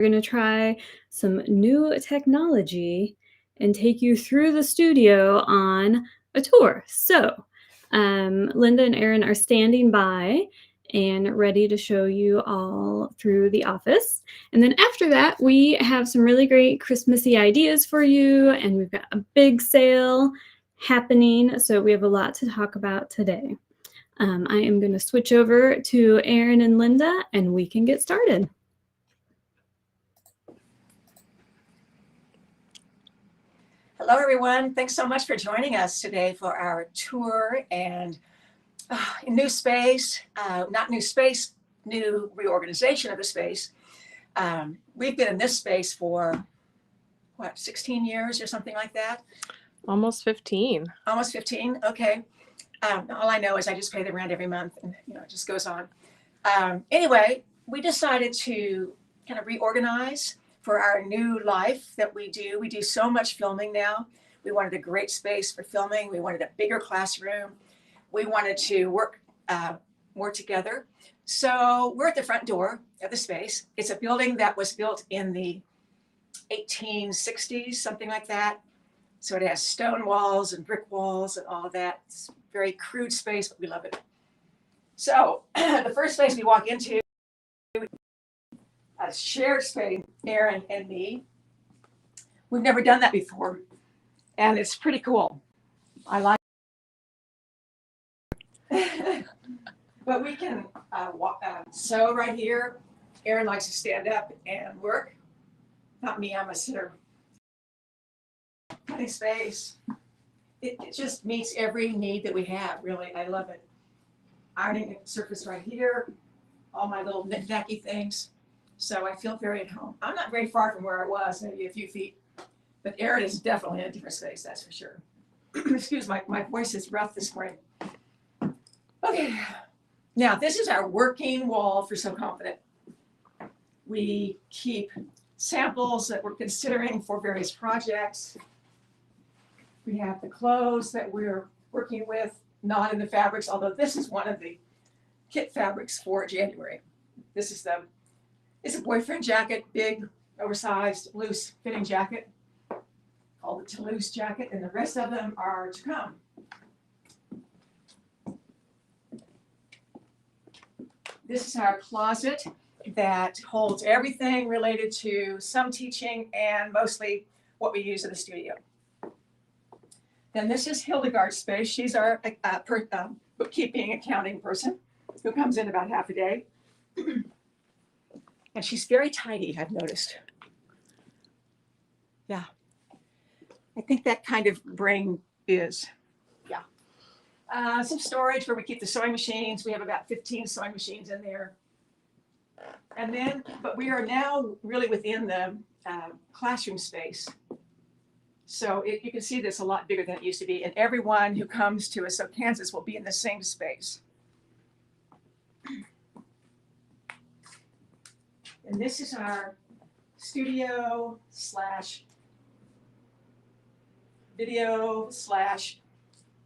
We're going to try some new technology and take you through the studio on a tour. So, Linda and Erin are standing by and ready to show you all through the office. And then after that, we have some really great Christmassy ideas for you, and we've got a big sale happening. So we have a lot to talk about today. I am going to switch over to Erin and Linda, and we can get started. Hello, everyone. Thanks so much for joining us today for our tour and new space, new reorganization of the space. We've been in this space for, 16 years or something like that? Almost 15. Almost 15, okay. All I know is I just pay the rent every month and, it just goes on. Anyway, we decided to kind of reorganize for our new life that we do. We do so much filming now. We wanted a great space for filming. We wanted a bigger classroom. We wanted to work more together. So we're at the front door of the space. It's a building that was built in the 1860s, something like that. So it has stone walls and brick walls and all of that. It's a very crude space, but we love it. So the first space we walk into, a shared space, Erin and me. We've never done that before, and it's pretty cool. I like it. But we can walk. So right here, Erin likes to stand up and work. Not me, I'm a sitter. Funny space. It just meets every need that we have, really. I love it. Ironing surface right here, all my little knick-knacky things. So I feel very at home. I'm not very far from where I was, maybe a few feet, but Erin is definitely in a different space, that's for sure. Excuse my voice is rough this morning. Okay, now this is our working wall for So Confident. We keep samples that we're considering for various projects. We have the clothes that we're working with, not in the fabrics, although this is one of the kit fabrics for January. This is it's a boyfriend jacket, big, oversized, loose fitting jacket, called the Toulouse jacket, and the rest of them are to come. This is our closet that holds everything related to some teaching and mostly what we use in the studio. Then this is Hildegard's space. She's our bookkeeping accounting person who comes in about half a day. And she's very tidy, I've noticed. Yeah. I think that kind of brain is, yeah. Some storage where we keep the sewing machines. We have about 15 sewing machines in there. And then, but we are now really within the classroom space. So you can see this a lot bigger than it used to be. And everyone who comes to us, so Kansas, will be in the same space. And this is our studio slash video slash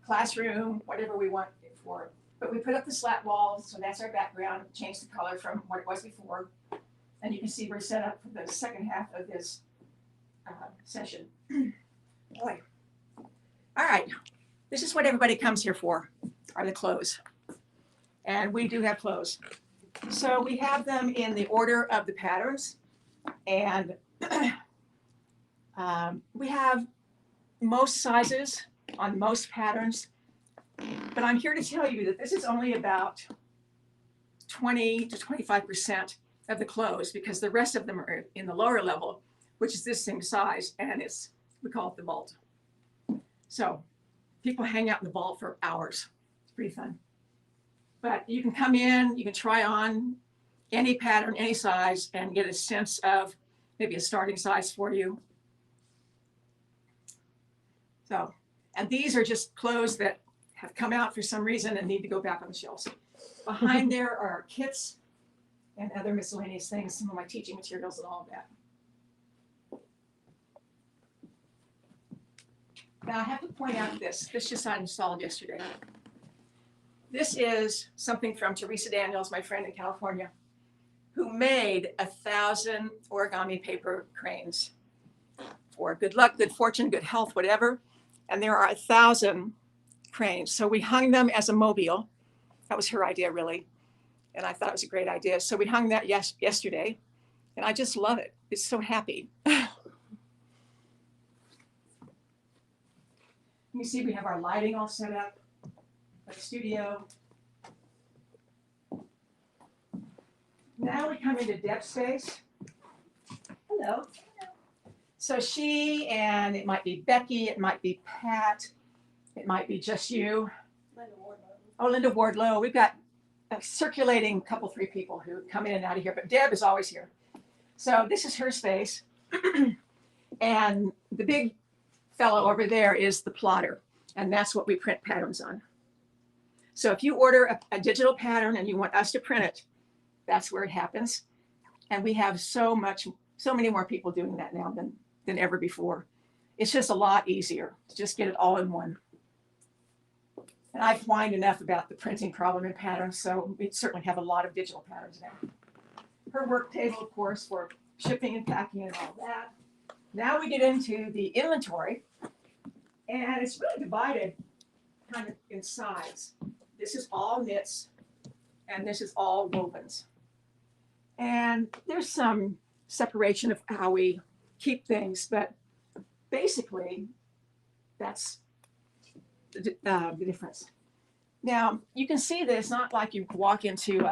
classroom, whatever we want it for. But we put up the slat wall, so that's our background. Change the color from what it was before. And you can see we're set up for the second half of this session. Boy. All right. This is what everybody comes here for, are the clothes. And we do have clothes. So we have them in the order of the patterns. And we have most sizes on most patterns. But I'm here to tell you that this is only about 20 to 25% of the clothes, because the rest of them are in the lower level, which is this same size, and we call it the vault. So people hang out in the vault for hours. It's pretty fun. But you can come in, you can try on any pattern, any size, and get a sense of maybe a starting size for you. So, and these are just clothes that have come out for some reason and need to go back on the shelves. Behind there are our kits and other miscellaneous things, some of my teaching materials and all of that. Now I have to point out this just got installed yesterday. This is something from Teresa Daniels, my friend in California. who made 1,000 origami paper cranes for good luck, good fortune, good health, whatever. And there are 1,000 cranes. So we hung them as a mobile. That was her idea, really. And I thought it was a great idea. So we hung that yesterday. And I just love it. It's so happy. You see, we have our lighting all set up, our studio. Now we come into Deb's space. Hello. So she, and it might be Becky, it might be Pat, it might be just you. Linda Wardlow. Oh, Linda Wardlow. We've got a circulating couple, 3 people who come in and out of here, but Deb is always here. So this is her space. And the big fellow over there is the plotter, and that's what we print patterns on. So if you order a digital pattern and you want us to print it, that's where it happens. And we have so many more people doing that now than ever before. It's just a lot easier to just get it all in one. And I've whined enough about the printing problem in patterns, so we certainly have a lot of digital patterns now. Her work table, of course, for shipping and packing and all that. Now we get into the inventory, and it's really divided kind of in sides. This is all knits, and this is all wovens. And there's some separation of how we keep things, but basically that's the difference. Now, you can see that it's not like you walk into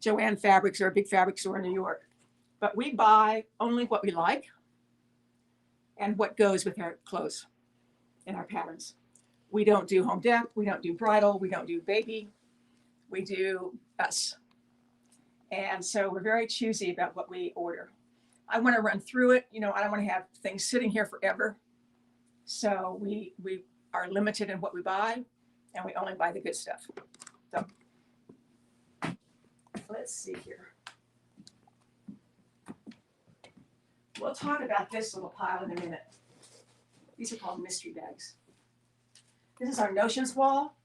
Joann Fabrics or a big fabric store in New York, but we buy only what we like and what goes with our clothes and our patterns. We don't do home dec, we don't do bridal, we don't do baby, we do us. And so we're very choosy about what we order. I want to run through it. You know, I don't want to have things sitting here forever. So we are limited in what we buy, and we only buy the good stuff. So let's see here. We'll talk about this little pile in a minute. These are called mystery bags. This is our notions wall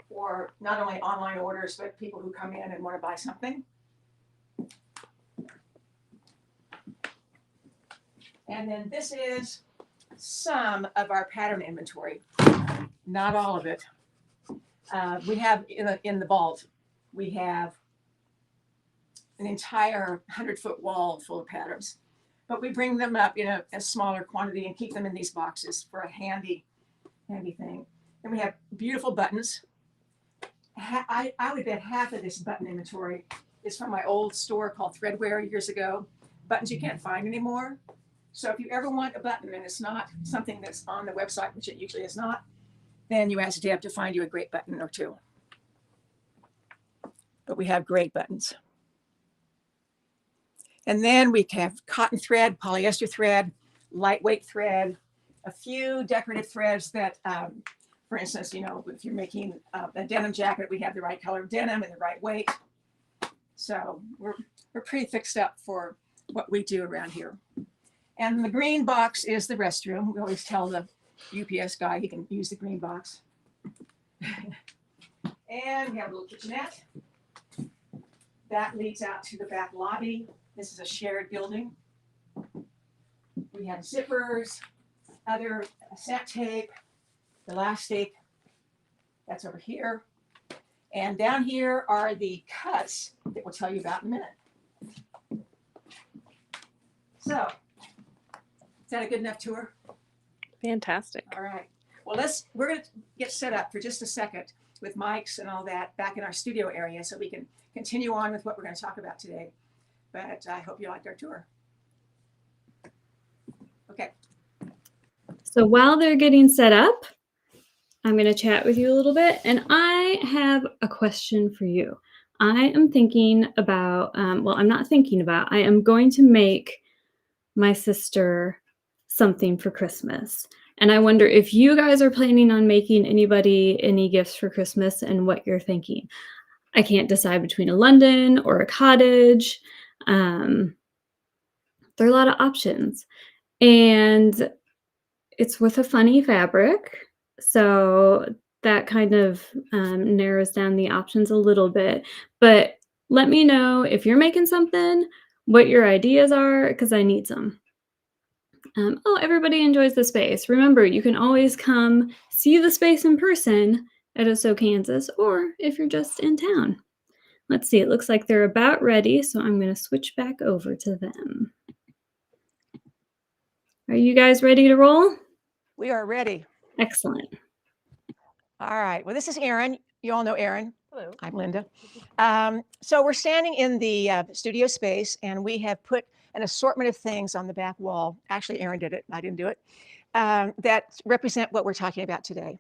for not only online orders, but people who come in and want to buy something. And then this is some of our pattern inventory, not all of it. We have in the vault, we have an entire 100-foot wall full of patterns, but we bring them up in a smaller quantity and keep them in these boxes for a handy thing. And we have beautiful buttons. I would bet half of this button inventory is from my old store called Threadwear years ago. Buttons you can't find anymore. So if you ever want a button and it's not something that's on the website, which it usually is not, then you ask Deb to find you a great button or two. But we have great buttons. And then we have cotton thread, polyester thread, lightweight thread, a few decorative threads that, for instance, you know, if you're making a denim jacket, we have the right color of denim and the right weight. So we're pretty fixed up for what we do around here. And the green box is the restroom. We always tell the UPS guy he can use the green box. And we have a little kitchenette. That leads out to the back lobby. This is a shared building. We have zippers, other set tape, elastic. That's over here. And down here are the cuts that we'll tell you about in a minute. So, is that a good enough tour? Fantastic. All right. Well, we're going to get set up for just a second with mics and all that back in our studio area so we can continue on with what we're going to talk about today. But I hope you liked our tour. Okay. So while they're getting set up, I'm going to chat with you a little bit, and I have a question for you. I am thinking about, well, I'm not thinking about, I am going to make my sister something for Christmas. And I wonder if you guys are planning on making anybody any gifts for Christmas and what you're thinking. I can't decide between a London or a cottage. There are a lot of options. And it's with a funny fabric. So that kind of narrows down the options a little bit. But let me know if you're making something, what your ideas are, because I need some. Oh, everybody enjoys the space. Remember, you can always come see the space in person at OSO Kansas, or if you're just in town. Let's see, it looks like they're about ready, so I'm going to switch back over to them. Are you guys ready to roll? We are ready. Excellent. All right. Well, this is Erin. You all know Erin. Hello. I'm Linda. So we're standing in the studio space, and we have put an assortment of things on the back wall. Actually, Erin did it. I didn't do it. That represent what we're talking about today.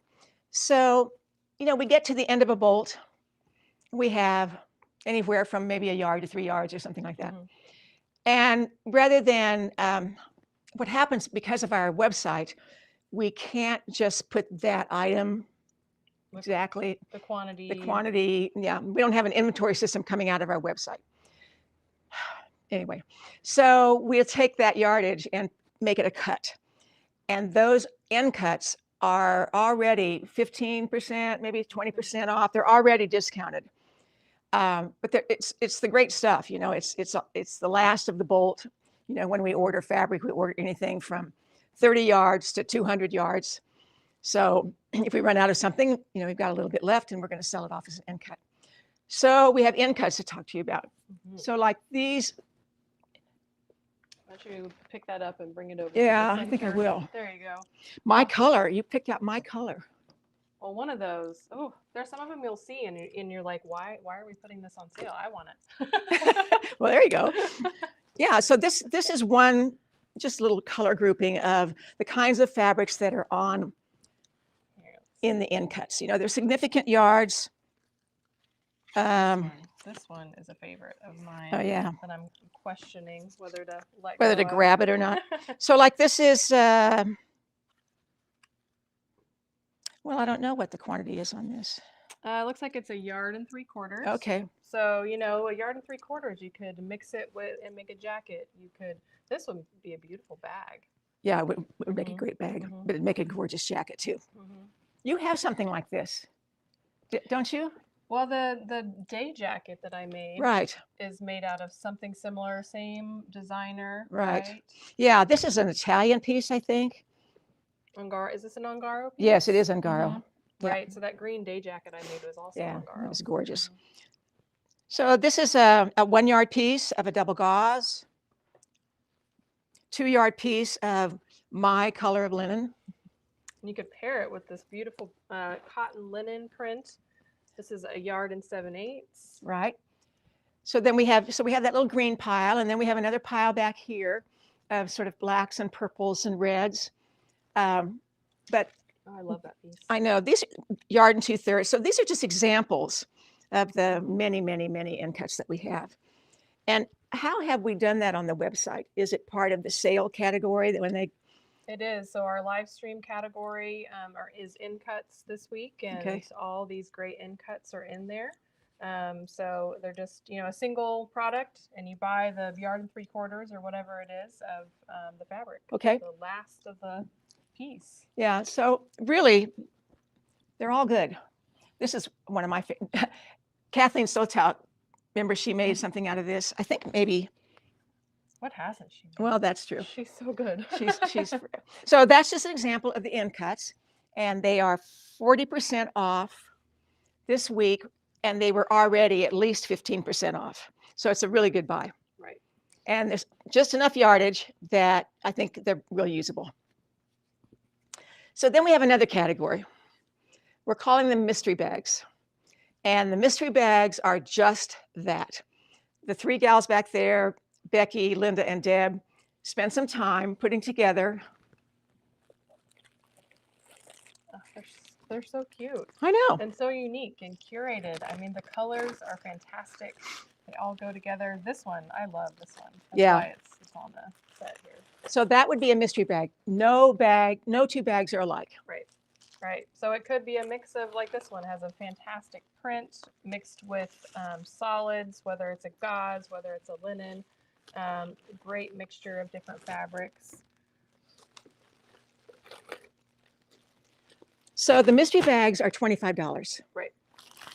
So, we get to the end of a bolt. We have anywhere from maybe a yard to 3 yards or something like that. Mhm. And rather than what happens because of our website, we can't just put that item With exactly. The quantity. The quantity, yeah, we don't have an inventory system coming out of our website. Anyway, so we'll take that yardage and make it a cut. And those end cuts are already 15%, maybe 20% off. They're already discounted. But it's the great stuff, it's the last of the bolt. When we order fabric, we order anything from 30 yards to 200 yards. So if we run out of something, we've got a little bit left and we're going to sell it off as an end cut. So we have end cuts to talk to you about. Mhm. So like these. Why don't you pick that up and bring it over? Yeah, to the I think I center? will. There you go. My color, you picked out my color. Well, one of those. Oh, there's some of them you'll see, and you're like, why are we putting this on sale? I want it. Well, there you go. Yeah, so this is one just little color grouping of the kinds of fabrics that are on in the end cuts. There's significant yards. This one is a favorite of mine. Oh yeah. And I'm questioning whether to whether to grab it or not. So like this is, well, I don't know what the quantity is on this. Looks like it's 1 3/4 yards. Okay. So, 1 3/4 yards, you could mix it with and make a jacket. This would be a beautiful bag. Yeah, it would make a Mhm. great bag, Mhm. but it'd make a gorgeous jacket too. Mhm. You have something like this, don't you? Well, the day jacket that I made Right. is made out of something similar, same designer, Right. right? Yeah, this is an Italian piece, I think. Ungaro. Is this an Ungaro piece? Yes, it is Ungaro. Mhm. Yeah. Right. So that green day jacket I made was also Yeah, Ungaro. it was gorgeous. Mhm. So this is a 1 yard piece of a double gauze, 2 yard piece of my color of linen. And you could pair it with this beautiful cotton linen print. This is 1 7/8 yards. Right. So then we have that little green pile, and then we have another pile back here of sort of blacks and purples and reds. But Oh, I love that piece. I know these are 1 2/3 yards. So these are just examples of the many, many, many end cuts that we have. And how have we done that on the website? Is it part of the sale category that when they? It is. So our live stream category is end cuts this week, and Okay. all these great end cuts are in there. So they're just a single product, and you buy the 1 3/4 yards or whatever it is of the fabric. Okay. The last of the piece. Yeah. So really, they're all good. This is one of my favorite. Kathleen Sotout, remember she made something out of this? I think maybe. What hasn't she made? Well, that's true. She's so good. She's so that's just an example of the end cuts, and they are 40% off this week, and they were already at least 15% off. So it's a really good buy. Right. And there's just enough yardage that I think they're real usable. So then we have another category. We're calling them mystery bags. And the mystery bags are just that. The 3 gals back there, Becky, Linda, and Deb, spent some time putting together. Oh, they're so cute. I know. And so unique and curated. I mean, the colors are fantastic. They all go together. This one, I love this one. That's Yeah. why it's on the set here. So that would be a mystery bag. No 2 bags are alike. Right. Right. So it could be a mix of, like this one has a fantastic print mixed with solids, whether it's a gauze, whether it's a linen. Great mixture of different fabrics. So the mystery bags are $25. Right.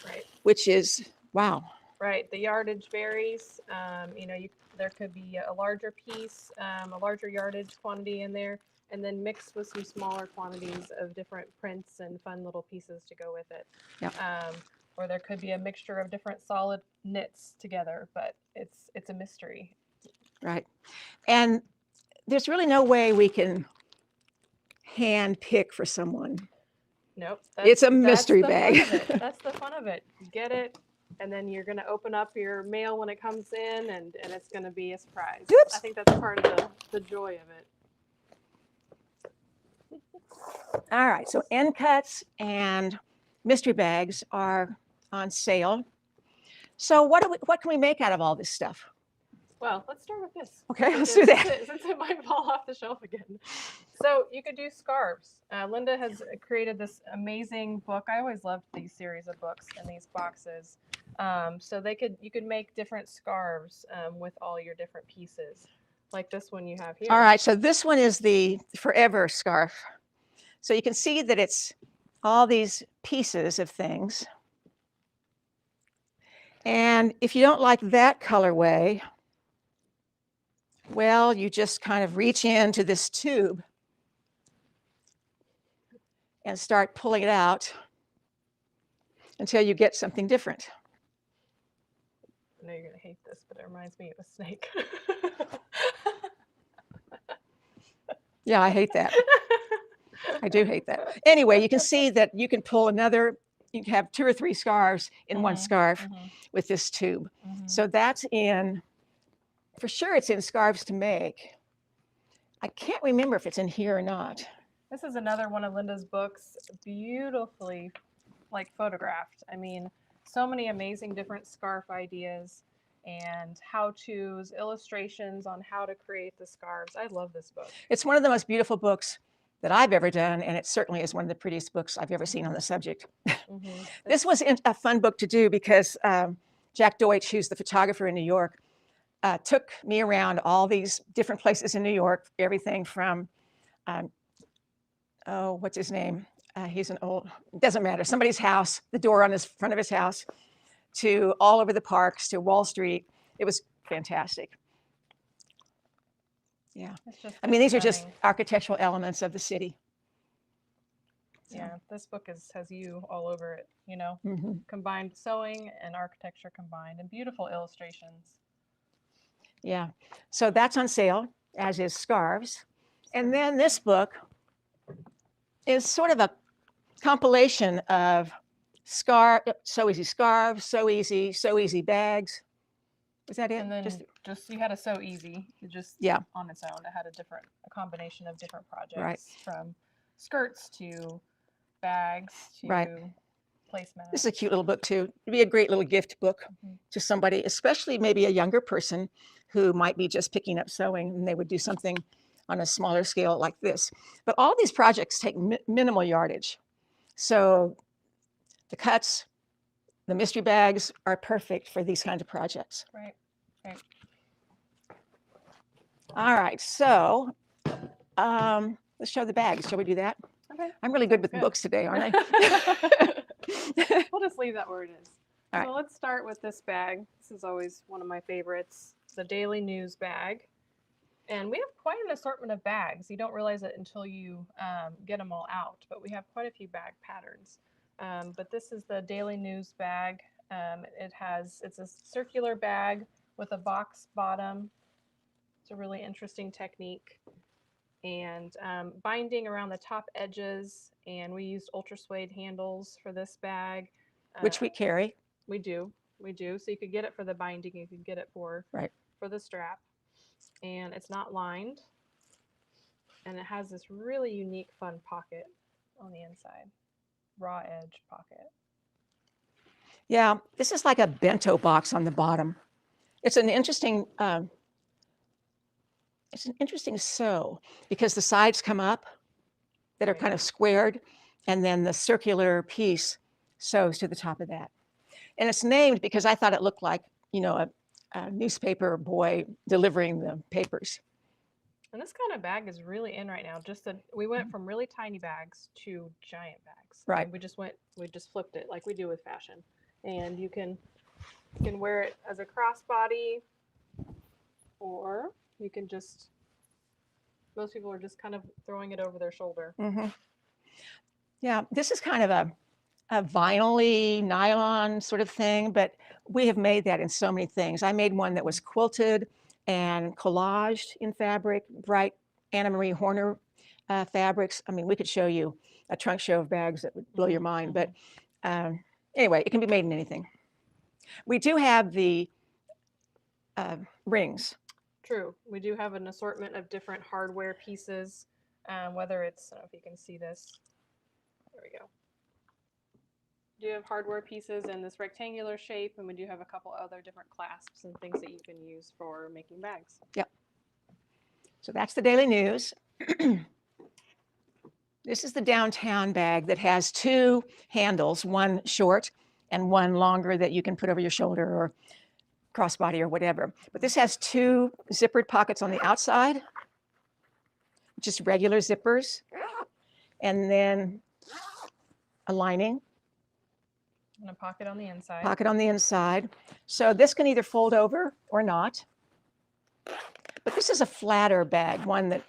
Right. Which is, wow. Right, the yardage varies. You know, there could be a larger piece, a larger yardage quantity in there, and then mixed with some smaller quantities of different prints and fun little pieces to go with it. Yep. Or there could be a mixture of different solid knits together, but it's a mystery. Right. And there's really no way we can hand pick for someone. Nope. It's a that's mystery the fun bag. of it. That's the fun of it. You get it, and then you're going to open up your mail when it comes in, and it's going to be a surprise. Oops. I think that's part of the joy of it. All right, so end cuts and mystery bags are on sale. So what can we make out of all this stuff? Well, let's start with this. Okay, let's Since do that. Since it might fall off the shelf again. So you could do scarves. Linda has created this amazing book. I always loved these series of books and these boxes. So you could make different scarves with all your different pieces, like this one you have here. All right, so this one is the Forever scarf. So you can see that it's all these pieces of things. And if you don't like that colorway, well, you just kind of reach into this tube and start pulling it out until you get something different. I know you're going to hate this, but it reminds me of a snake. Yeah, I hate that. I do hate that. Anyway, you can see that you can pull you can have 2 or 3 scarves in one scarf with this tube. So that's for sure it's in Scarves to Make. I can't remember if it's in here or not. This is another one of Linda's books, beautifully photographed. I mean, so many amazing different scarf ideas and how-tos, illustrations on how to create the scarves. I love this book. It's one of the most beautiful books that I've ever done, and it certainly is one of the prettiest books I've ever seen on the subject. This was a fun book to do because Jack Deutsch, who's the photographer in New York, took me around all these different places in New York, everything from, what's his name? He's doesn't matter, somebody's house, the door on his front of his house, to all over the parks, to Wall Street. It was fantastic. Yeah. I mean, these are just architectural elements of the city. So. Yeah, this book has you all over it, you know, combined sewing and architecture combined, and beautiful illustrations. Yeah, so that's on sale, as is Scarves. And then this book is sort of a compilation of So Easy Scarves, So Easy Bags. Is that it? And then just you had a So Easy, on its own. It had a combination of different projects, from skirts to bags to placemats. This is a cute little book too. It'd be a great little gift book to somebody, especially maybe a younger person who might be just picking up sewing, and they would do something on a smaller scale like this. But all these projects take minimal yardage. So the cuts, the mystery bags are perfect for these kinds of projects. Right. All right, so let's show the bags. Shall we do that? Okay. I'm really good with books today, aren't I? We'll just leave that where it is. All So let's start with this bag. This is always one of my favorites, the Daily News bag. And we have quite an assortment of bags. You don't realize it until you get them all out, but we have quite a few bag patterns. But this is the Daily News bag. It's a circular bag with a box bottom. It's a really interesting technique. And binding around the top edges, and we used ultra suede handles for this bag. Which we carry. We do. So you could get it for the binding, you could get it for the strap. And it's not lined. And it has this really unique, fun pocket on the inside. Raw edge pocket. Yeah, this is like a bento box on the bottom. It's an interesting sew because the sides come up that are kind of squared, and then the circular piece sews to the top of that. And it's named because I thought it looked like, a newspaper boy delivering the papers. And this kind of bag is really in right now. We went from really tiny bags to giant bags. Right. And we just flipped it like we do with fashion. And you can You can wear it as a crossbody, or you can just, most people are just kind of throwing it over their shoulder. Mm-hmm. Yeah, this is kind of a vinyl-y nylon sort of thing, but we have made that in so many things. I made one that was quilted and collaged in fabric, bright Anna Marie Horner fabrics. I mean, we could show you a trunk show of bags that would blow your mind, but anyway, it can be made in anything. We do have the rings. True. We do have an assortment of different hardware pieces, whether it's, I don't know if you can see this. There we go. We do have hardware pieces in this rectangular shape, and we do have a couple other different clasps and things that you can use for making bags. Yep. So that's the daily news. This is the downtown bag that has two handles, one short and one longer that you can put over your shoulder or crossbody or whatever. But this has two zippered pockets on the outside, just regular zippers, and then a lining. And a pocket on the inside. Pocket on the inside. So this can either fold over or not. But this is a flatter bag, one that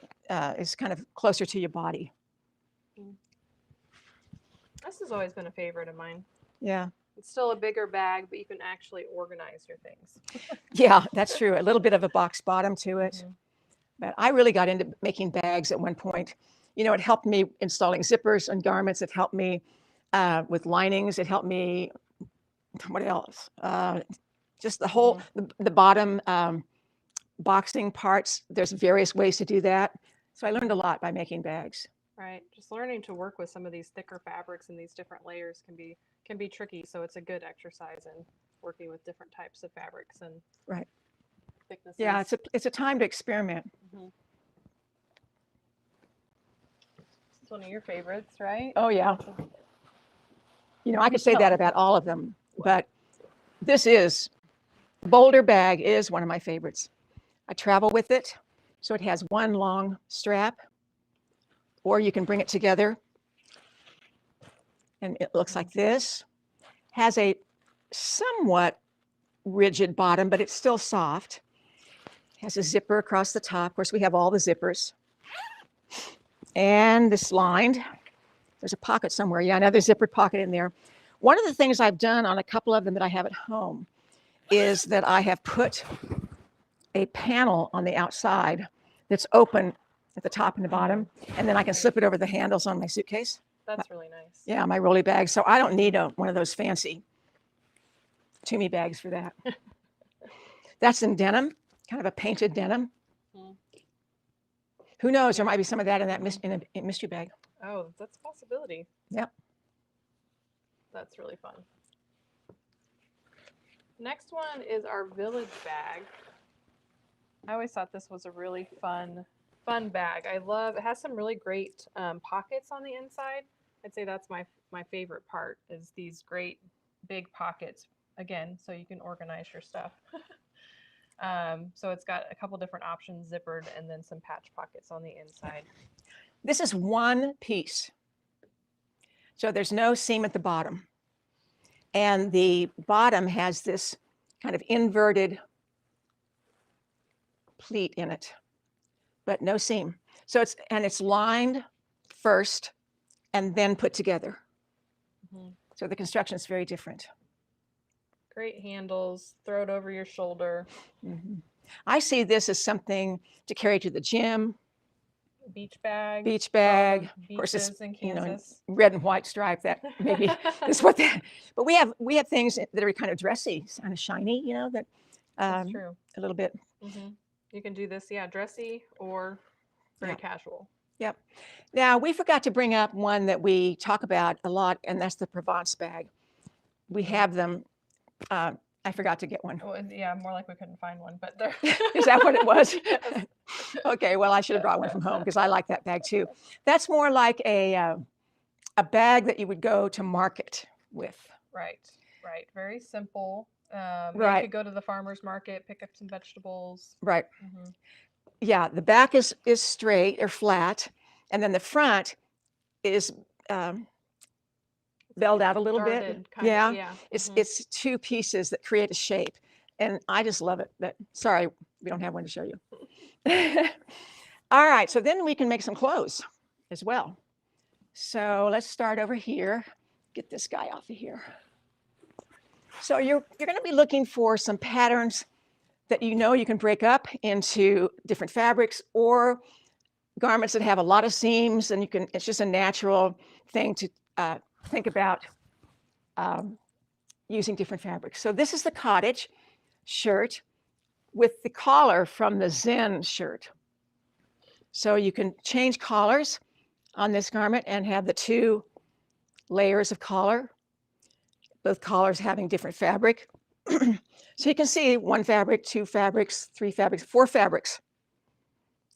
is kind of closer to your body. This has always been a favorite of mine. Yeah. It's still a bigger bag, but you can actually organize your things. Yeah, that's true. A little bit of a box bottom to it. But I really got into making bags at one point. You know, it helped me installing zippers on garments. It helped me with linings. It helped me, what else? Just the whole, the bottom boxing parts. There's various ways to do that. So I learned a lot by making bags. Right. Just learning to work with some of these thicker fabrics and these different layers can be tricky. So it's a good exercise in working with different types of fabrics and thicknesses. Yeah, it's a time to experiment. It's one of your favorites, right? Oh yeah. You know, I could say that about all of them, but Boulder bag is one of my favorites. I travel with it. So it has one long strap, or you can bring it together. And it looks like this. Has a somewhat rigid bottom, but it's still soft. Has a zipper across the top. Of course, we have all the zippers. And this lined. There's a pocket somewhere. Yeah, another zippered pocket in there. One of the things I've done on a couple of them that I have at home is that I have put a panel on the outside that's open at the top and the bottom, and then I can slip it over the handles on my suitcase. That's really nice. Yeah, my rolly bag. So I don't need one of those fancy Toomey bags for that. That's in denim, kind of a painted denim. Who knows? There might be some of that in that mystery bag. Oh, that's a possibility. Yep. That's really fun. Next one is our village bag. I always thought this was a really fun bag. It has some really great pockets on the inside. I'd say that's my favorite part is these great big pockets, again, so you can organize your stuff. So it's got a couple different options, zippered, and then some patch pockets on the inside. This is one piece. So there's no seam at the bottom. And the bottom has this kind of inverted pleat in it, but no seam. So it's lined first and then put together. So the construction is very different. Great handles, throw it over your shoulder. I see this as something to carry to the gym. Beach bag. Beach bag. Of course, it's in Kansas. Red and white stripe. That maybe is what that. But we have things that are kind of dressy, kind of shiny. You know that. That's true. A little bit. You can do this, dressy or very casual. Yep. Now we forgot to bring up one that we talk about a lot, and that's the Provence bag. We have them. I forgot to get one. Well, yeah, more like we couldn't find one, but there. Is that what it was? Yes. Okay, well, I should have brought one from home because I like that bag too. That's more like a bag that you would go to market with. Right. Very simple. You could go to the farmer's market, pick up some vegetables. Right. Yeah, the back is straight or flat, and then the front is belled out a little bit. Darted, kind Yeah, of, yeah. it's mhm. it's two pieces that create a shape, and I just love it. But sorry, we don't have one to show you. All right, so then we can make some clothes as well. So let's start over here. Get this guy off of here. So you're going to be looking for some patterns that you know you can break up into different fabrics or garments that have a lot of seams, and you can. It's just a natural thing to think about using different fabrics. So this is the cottage shirt with the collar from the Zen shirt. So you can change collars on this garment and have the two layers of collar, both collars having different fabric. So you can see one fabric, two fabrics, three fabrics, four fabrics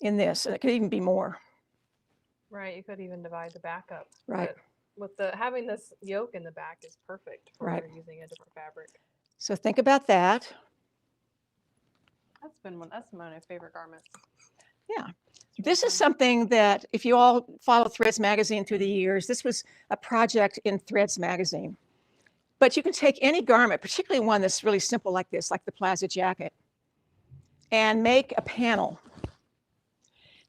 in this, and it could even be more. Right, you could even divide the back up. Right. But with having this yoke in the back is perfect for Right. using a different fabric. So think about that. That's one of my favorite garments. Yeah. This is something that if you all follow Threads magazine through the years, this was a project in Threads magazine. But you can take any garment, particularly one that's really simple like this, like the plaza jacket, and make a panel.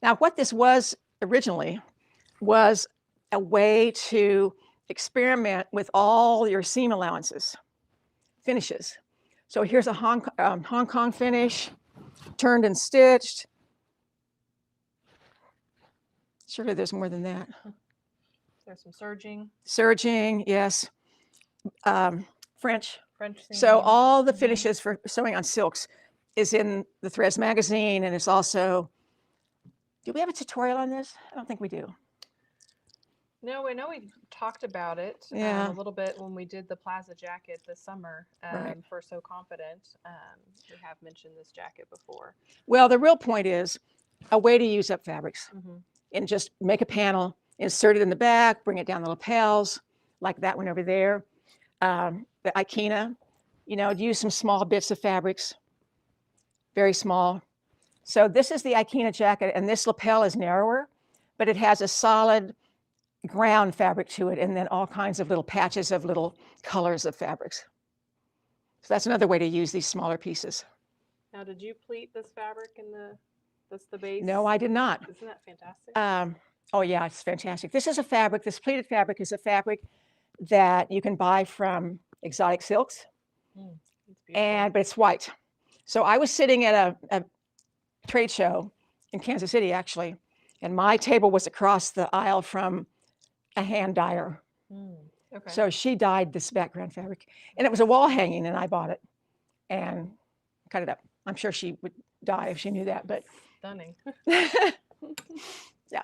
Now, what this was originally was a way to experiment with all your seam allowances, finishes. So here's a Hong Kong finish, turned and stitched. Surely there's more than that. There's some serging, Serging, yes. French. French So seam. all the Mhm. finishes for sewing on silks is in the Threads magazine, and it's also, do we have a tutorial on this? I don't think we do. No, I know we talked about it Yeah. a little bit when we did the plaza jacket this summer Right. for So Confident. We have mentioned this jacket before. Well, the real point is a way to use up fabrics hmm and just make a panel, insert it in the back, bring it down the lapels, like that one over there. The Ikena, use some small bits of fabrics, very small. So this is the Ikena jacket, and this lapel is narrower, but it has a solid ground fabric to it, and then all kinds of little patches of little colors of fabrics. So that's another way to use these smaller pieces. Now, did you pleat this fabric that's the base? No, I did not. Isn't that fantastic? Oh yeah, it's fantastic. This is a fabric, this pleated fabric is a fabric that you can buy from Exotic Silks, It's beautiful. but it's white. So I was sitting at a trade show in Kansas City, actually, and my table was across the aisle from a hand dyer. Okay. So she dyed this background fabric, and it was a wall hanging, and I bought it and cut it up. I'm sure she would die if she knew that, but Stunning. yeah.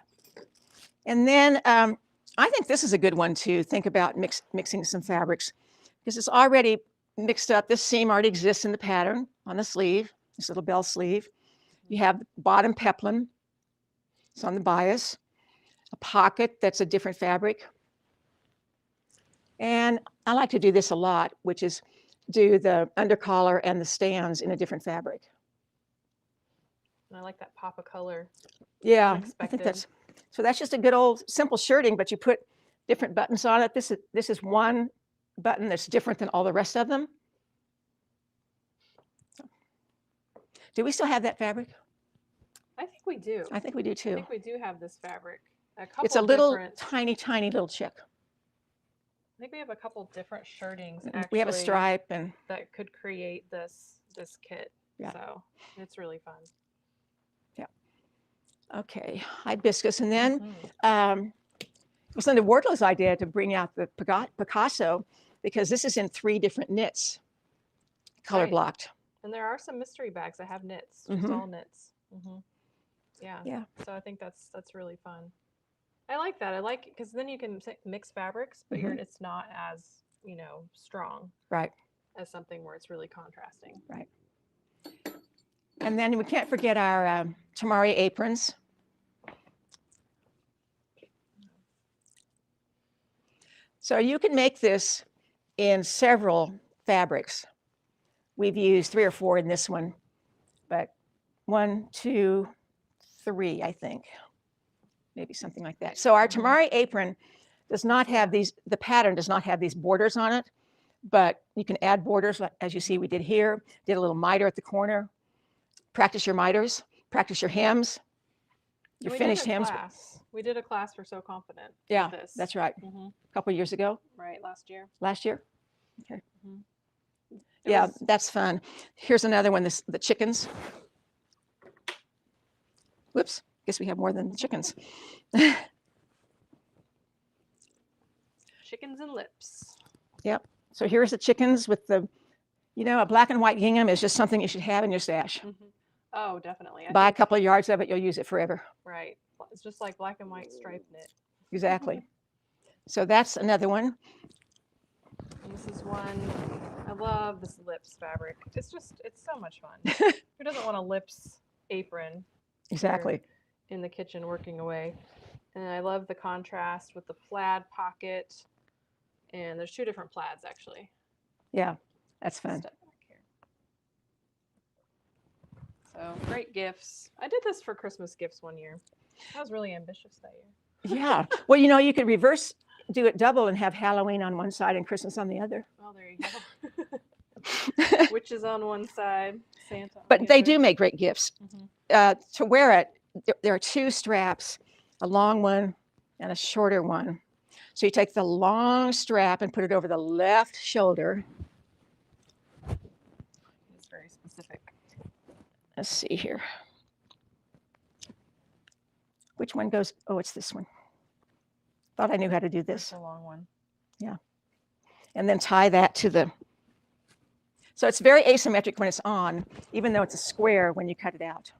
And then I think this is a good one to think about mixing some fabrics, because it's already mixed up. This seam already exists in the pattern on the sleeve, this little bell sleeve. You have bottom peplum. It's on the bias. A pocket that's a different fabric. And I like to do this a lot, which is do the undercollar and the stands in a different fabric. And I like that pop of color. Yeah, I Unexpected. think that's just a good old simple shirting, but you put different buttons on it. This is one button that's different than all the rest of them. Do we still have that fabric? I think we do. I think we do I too. think we do have this fabric. A couple It's a little different. tiny little chick. I think we have a couple different shirtings. We have a actually, stripe and that could create this kit. Yeah. So it's really fun. okay, hibiscus. And then Mhm. it was Linda Wardlow's idea to bring out the Picasso, because this is in 3 different knits, color Right. blocked. And there are some mystery bags that have knits, just Mhm. all knits. Yeah. Yeah. So I think that's really fun. I like that. I like because then you can mix fabrics, but it's not as strong Right. as something where it's really contrasting. And then we can't forget our Tamari aprons. So you can make this in several fabrics. We've used 3 or 4 in this one, but 1, 2, 3, I think. Maybe something like that. So our Tamari apron does not have these, the pattern does not have these borders on it, but you can add borders, like, as you see we did here, did a little miter at the corner. Practice your miters, practice your hems, your We finished did a hems. class. We did a class for So Confident. with Yeah, this. that's right. Mhm. A couple of years ago, Right, last year. last year. It Yeah, was- that's fun. Here's another one, the chickens. Whoops, guess we have more than the chickens. chickens and lips. So here's the chickens with the, a black and white gingham is just something you should have in your stash. Mhm. Oh, definitely. I Buy a think- couple of yards of it, you'll use it forever. Right. It's just like black and white striped knit. Exactly. So that's another one. And this is one, I love this lips fabric. It's so much fun. Who doesn't want a lips apron Exactly. in the kitchen working away? And I love the contrast with the plaid pocket. And there's two different plaids actually. Yeah, that's fun. Step back here. So great gifts. I did this for Christmas gifts one year. I was really ambitious that year. Yeah. Well, you could do it double and have Halloween on one side and Christmas on the other. Well, there you go. Witches on one side, Santa on But the they other. do make great gifts. Mhm. To wear it, there are two straps, a long one and a shorter one. So you take the long strap and put it over the left shoulder. It's very specific. Let's see here. Which one goes? Oh, it's this one. Thought I knew how to do This this. a long one. And then tie that to the. So it's very asymmetric when it's on, even though it's a square when you cut it out.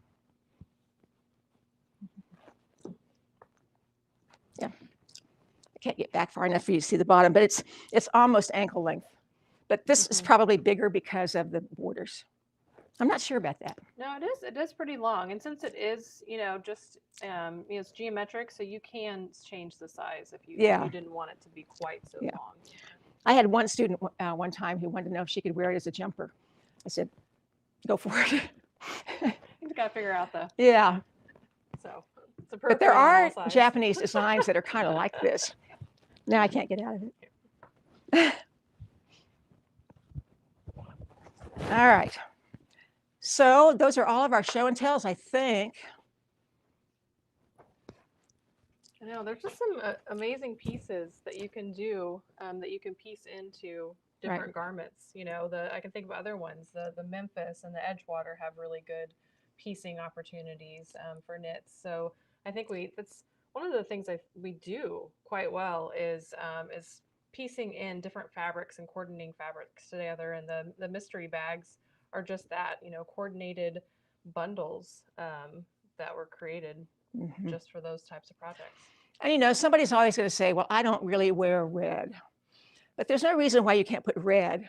Yeah. I can't get back far enough for you to see the bottom, but it's almost ankle length. But this is Mhm. probably bigger because of the borders. I'm not sure about that. No, it is. It is pretty long, and since it is, just it's geometric, so you can change the size if Yeah. you didn't want it to be quite so Yeah. long. I had one student one time who wanted to know if she could wear it as a jumper. I said, go for it. You got to figure out the Yeah. so. It's But there appropriate on all are sides. Japanese designs that are kind of like this. Now I can't get out of it. All right. So those are all of our show and tells, I think. I know there's just some amazing pieces that you can do that you can piece into different garments. I can think of other ones. The Memphis and the Edgewater have really good piecing opportunities for knits. So I think that's one of the things we do quite well is piecing in different fabrics and coordinating fabrics together. And the mystery bags are just that, coordinated bundles that were created Mhm. just for those types of projects. And somebody's always going to say, well, I don't really wear red. But there's no reason why you can't put red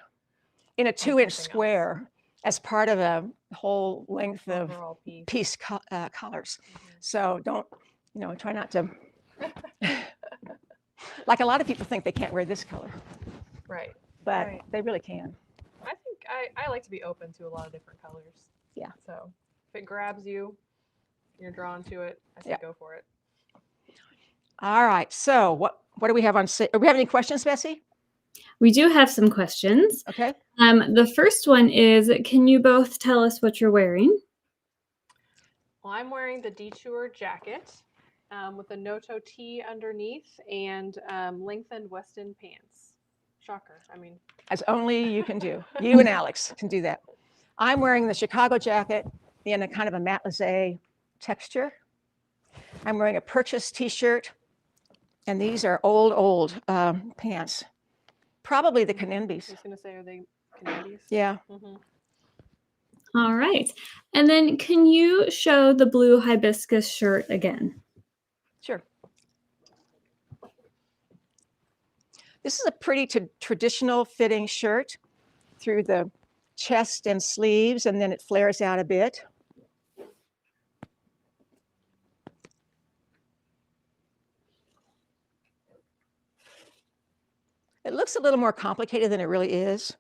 in a 2-inch something else. square as part of a whole length of Overall piece. piece colors. Mhm. So don't, try not to. Like a lot of people think they can't wear this color, Right. but Right. they really can. I think I like to be open to a lot of different colors. Yeah. So if it grabs you, you're drawn to it, I say Yeah. go for it. All right. So what do we have on? Do we have any questions, Bessie? We do have some questions. Okay. The first one is, can you both tell us what you're wearing? Well, I'm wearing the Detour jacket with a Noto tee underneath and lengthened Weston pants. Shocker. I mean, As only you can do. You and Alex can do that. I'm wearing the Chicago jacket in a kind of a matelassé texture. I'm wearing a Purchase t-shirt, and these are old pants. Probably the I Canembis. was going to say, are they Canadians? Yeah. Mm-hmm. All right. And then can you show the blue hibiscus shirt again? Sure. This is a pretty traditional fitting shirt through the chest and sleeves, and then it flares out a bit. It looks a little more complicated than it really is.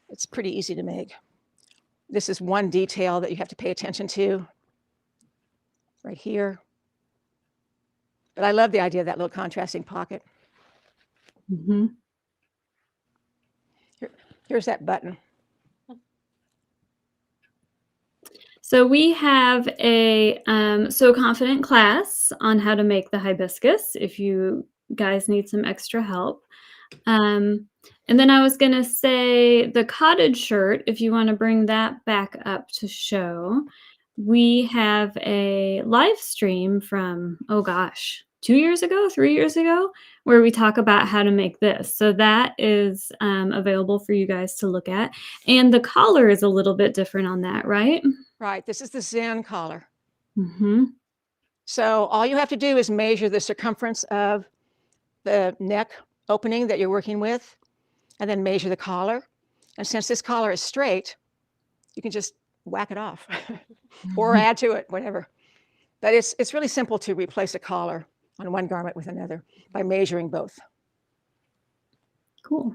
It's pretty easy to make. This is one detail that you have to pay attention to right here. But I love the idea of that little contrasting pocket. Mhm. Here's that button. So we have a So Confident class on how to make the hibiscus if you guys need some extra help. And then I was gonna say the cottage shirt, if you want to bring that back up to show, we have a live stream from, oh gosh, 2 years ago, 3 years ago, where we talk about how to make this. So that is available for you guys to look at. And the collar is a little bit different on that, right? Right. This is the Zen collar. Mm-hmm. So all you have to do is measure the circumference of the neck opening that you're working with, and then measure the collar. And since this collar is straight, you can just whack it off or add to it, whatever. But it's really simple to replace a collar on one garment with another by measuring both. Cool.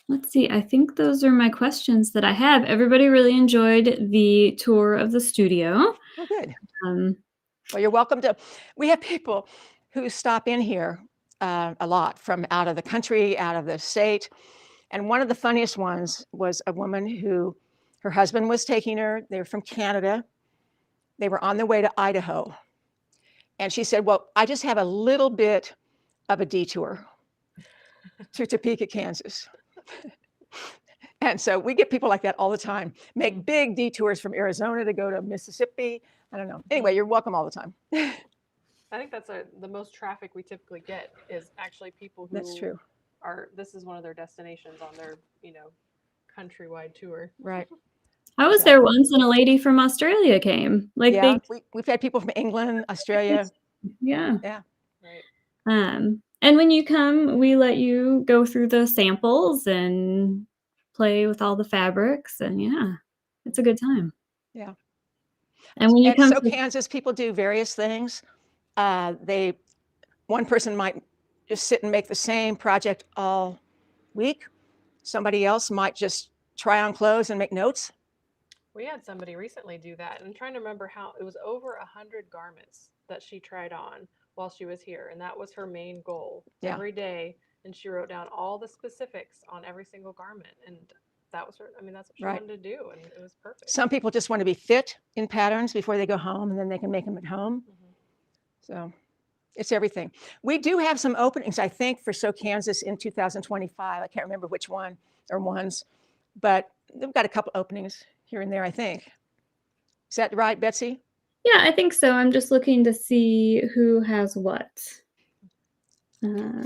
Let's see. I think those are my questions that I have. Everybody really enjoyed the tour of the studio. Oh, good. Um, Well, you're welcome to. We have people who stop in here a lot from out of the country, out of the state. And one of the funniest ones was a woman who her husband was taking her. They were from Canada. They were on their way to Idaho. And she said, well, I just have a little bit of a detour to Topeka, Kansas. And so we get people like that all the time, make big detours from Arizona to go to Mississippi. I don't know. Anyway, you're welcome all the time. I think that's the most traffic we typically get is actually people who That's true. this is one of their destinations on their, countrywide tour. Right. I was there once and a lady from Australia came. Like Yeah. We've had people from England, Australia. yeah. Right. And when you come, we let you go through the samples and play with all the fabrics, and yeah, it's a good time. Yeah. And when you And come so to Kansas, people do various things. One person might just sit and make the same project all week. Somebody else might just try on clothes and make notes. We had somebody recently do that. And I'm trying to remember how it was over 100 garments that she tried on while she was here. And that was her main goal every day. And she wrote down all the specifics on every single garment. And that was her, that's what she wanted to do. And it was perfect. Some people just want to be fit in patterns before they go home, and then they can make them at home. So it's everything. We do have some openings, I think, for So Kansas in 2025. I can't remember which one or ones, but they've got a couple openings here and there, I think. Is that right, Betsy? Yeah, I think so. I'm just looking to see who has what.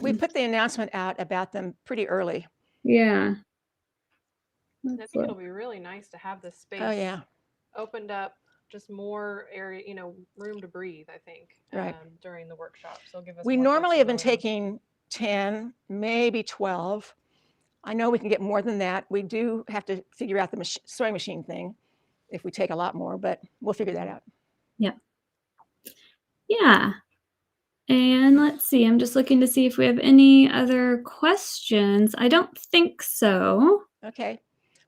We put the announcement out about them pretty early. Yeah. I think it'll be really nice to have this space opened up, just more area, room to breathe, I think, during the workshop. So give us We more normally have been flexibility. taking 10, maybe 12. I know we can get more than that. We do have to figure out the sewing machine thing if we take a lot more, but we'll figure that out. Yeah. Yeah. And let's see, I'm just looking to see if we have any other questions. I don't think so. Okay.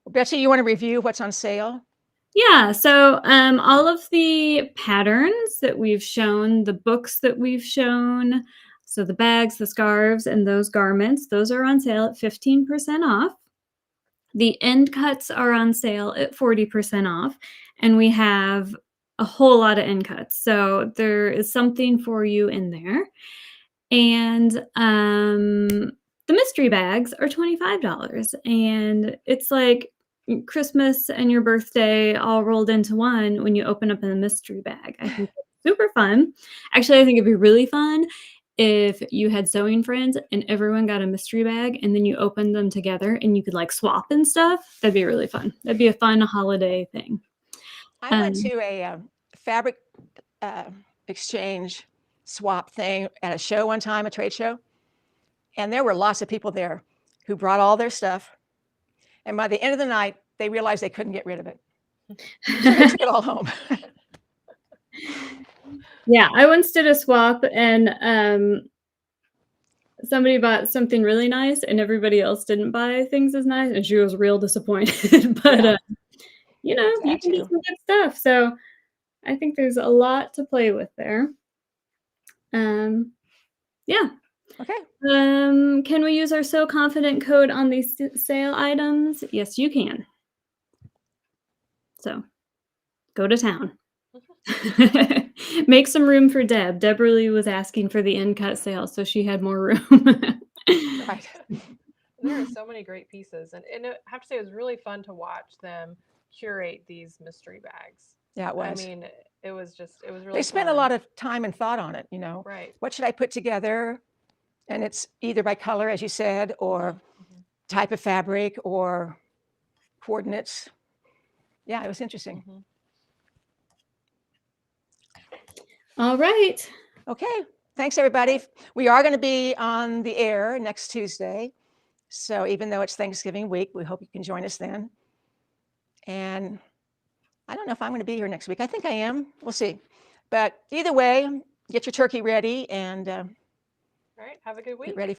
Well, Betsy, you want to review what's on sale? Yeah, so all of the patterns that we've shown, the books that we've shown, so the bags, the scarves, and those garments, those are on sale at 15% off. The end cuts are on sale at 40% off, and we have a whole lot of end cuts. So there is something for you in there. And the mystery bags are $25, and it's like Christmas and your birthday all rolled into one when you open up a mystery bag. I think it's super fun. Actually, I think it'd be really fun if you had sewing friends and everyone got a mystery bag and then you opened them together and you could like swap and stuff. That'd be really fun. That'd be a fun holiday thing. I went to a fabric exchange swap thing at a show one time, a trade show. And there were lots of people there who brought all their stuff. And by the end of the night, they realized they couldn't get rid of it. So they took it all home. Yeah, I once did a swap and somebody bought something really nice and everybody else didn't buy things as nice, and she was real disappointed. But you can get some good stuff. So I think there's a lot to play with there. Yeah. Okay. Can we use our So Confident code on these sale items? Yes, you can. So go to town. Make some room for Deb. Deborah Lee was asking for the end cut sale, so she had more room. Right. There are so many great pieces, and I have to say it was really fun to watch them curate these mystery bags. Yeah, it I was. mean, it was really They spent a fun. lot of time and thought on it, Right. What should I put together? And it's either by color, as you said, or Mhm. type of fabric or coordinates. Yeah, it was interesting. Mhm. All right. Okay. Thanks, everybody. We are going to be on the air next Tuesday. So even though it's Thanksgiving week, we hope you can join us then. And I don't know if I'm going to be here next week. I think I am. We'll see. But either way, get your turkey ready and All right. Have a good week. get ready